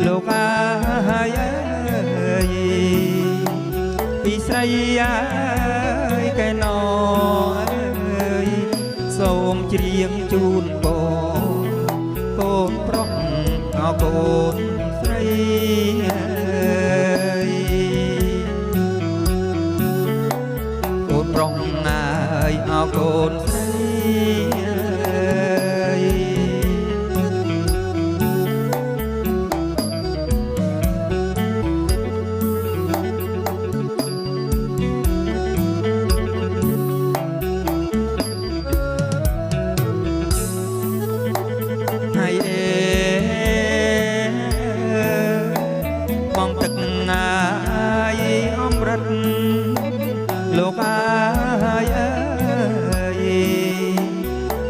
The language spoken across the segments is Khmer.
លោកអើយពីស្រីអើយកែណអើយសូមច្រៀងជូនកូនកូនប្រុសអកូនស្រីអើយកូនប្រុសអើយអកូនស្រីបងទឹកងាយអមរិតលោកអើយ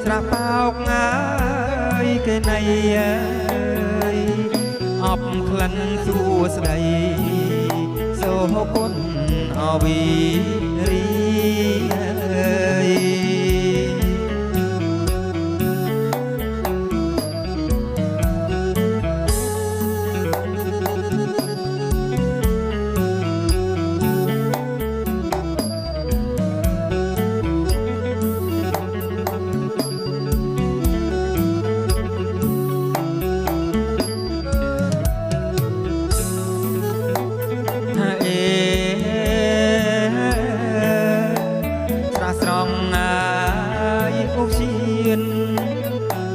ស្រាប់បោកងាយគេណៃអបក្លិនសួស្ដីសូគុណអវីរីស្រងអាយឧបជាន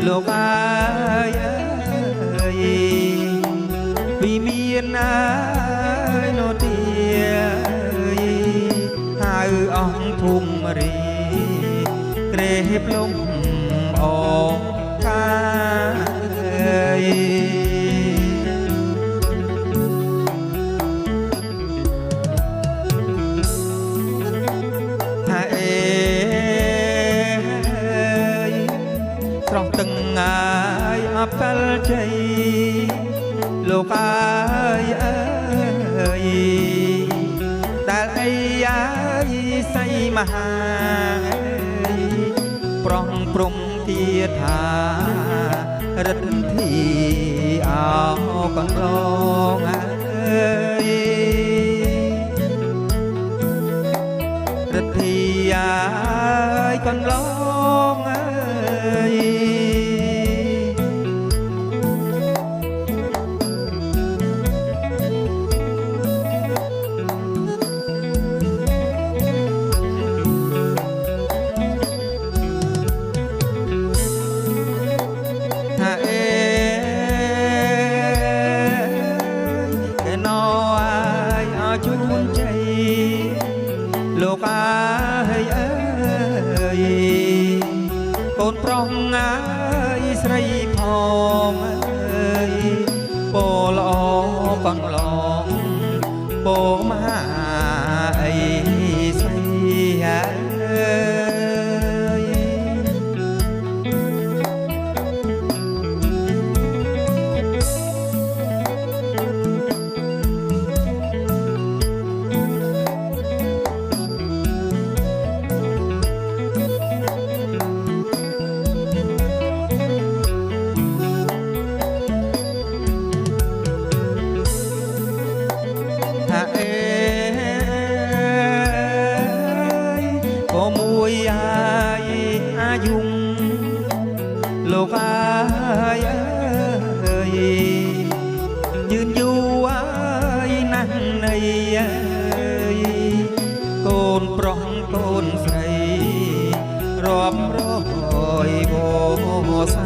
លោកអើយវិមានអើយនោទាហៅអង្គភូមិរីក្រេបលំអងកាយស្រស់ទឹកងាយអបិលជ័យលោកអើយដែលអីយាយសៃមហាប្រងព្រំទាថារិទ្ធធីអោកន្លងរិទ្ធីអាយកន្លងជួនជ័យលោកអើយកូនប្រុសអើយស្រីផងពោល្អកន្លងពោមហាអីស្រីអើយក៏មួយអាយុងលោកអើយយឺនយូរណាស់នៃកូនប្រុសកូនស្រីរាប់រយបសា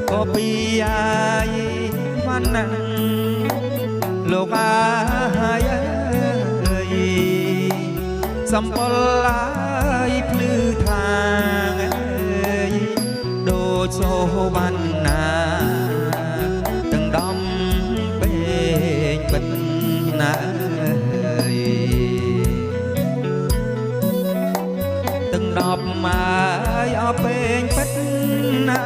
ក៏ពីអាយវណ្ណលោកអើយសម្បល់អាយភ្លឺថ្លាដូចសូវណ្ណាទាំងដំពេកបិទណាទាំង10ម៉ាយអពេងពិតណា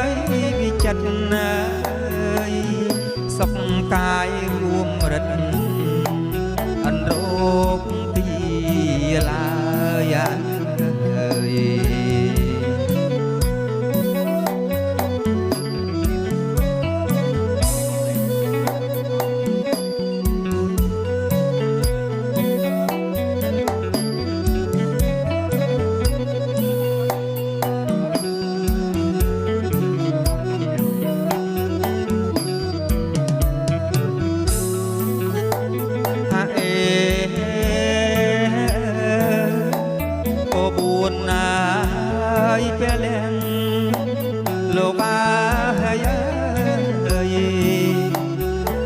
យវិចិត្រណាយសុខកាយរួមរិទ្ធអនរោគទីឡាយលោកអាយ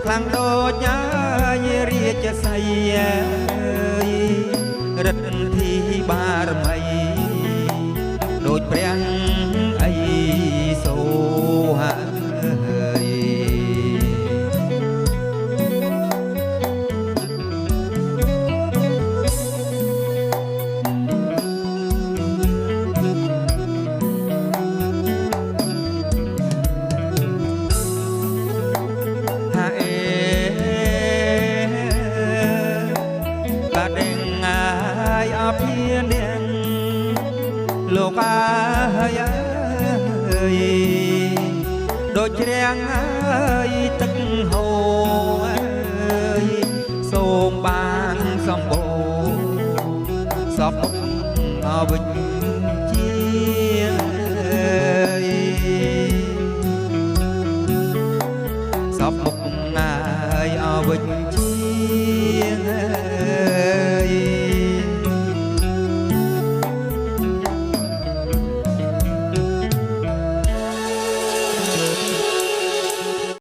ខ្លាំងដូចញ៉ាយរាជសីរិទ្ធិធីបារមីដូចព្រះអីសូហើយលោកអាយដូចជ្រាំងទឹកហូរសូមបានសម្បូរសពអវិជ្ជាសពមុខណាយអវិជ្ជា